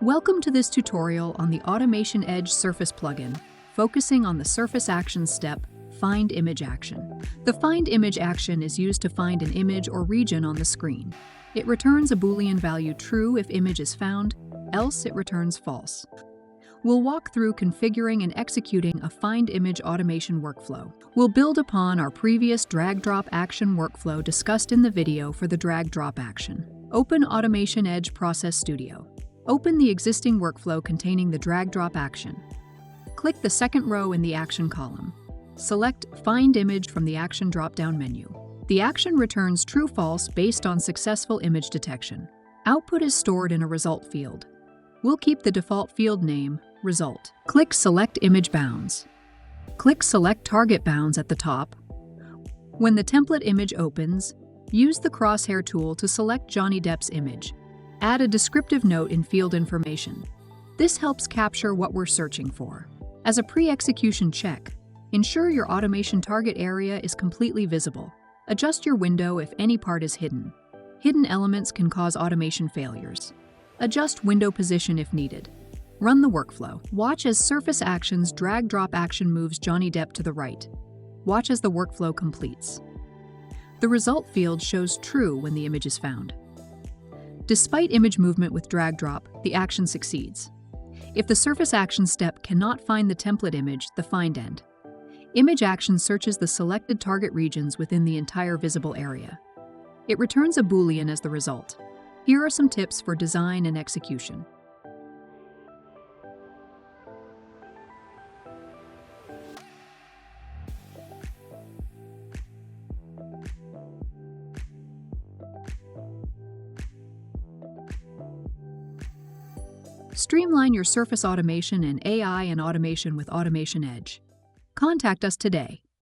Welcome to this tutorial on the AutomationEdge Surface Plugin, focusing on the surface action step, Find Image Action. The Find Image action is used to find an image or region on the screen. It returns a Boolean value true if image is found, else it returns false. We'll walk through configuring and executing a Find Image automation workflow. We'll build upon our previous drag-drop action workflow discussed in the video for the drag-drop action. Open AutomationEdge Process Studio. Open the existing workflow containing the drag-drop action. Click the second row in the action column. Select Find Image from the action drop-down menu. The action returns true-false based on successful image detection. Output is stored in a result field. We'll keep the default field name, Result. Click Select Image Bounds. Click Select Target Bounds at the top. When the template image opens, use the crosshair tool to select Johnny Depp's image. Add a descriptive note in field information. This helps capture what we're searching for. As a pre-execution check, ensure your automation target area is completely visible. Adjust your window if any part is hidden. Hidden elements can cause automation failures. Adjust window position if needed. Run the workflow. Watch as Surface Action's drag-drop action moves Johnny Depp to the right. Watch as the workflow completes. The result field shows true when the image is found. Despite image movement with drag-drop, the action succeeds. If the surface action step cannot find the template image, the find end. Image action searches the selected target regions within the entire visible area. It returns a Boolean as the result. Here are some tips for design and execution. Streamline your surface automation and AI and automation with AutomationEdge. Contact us today.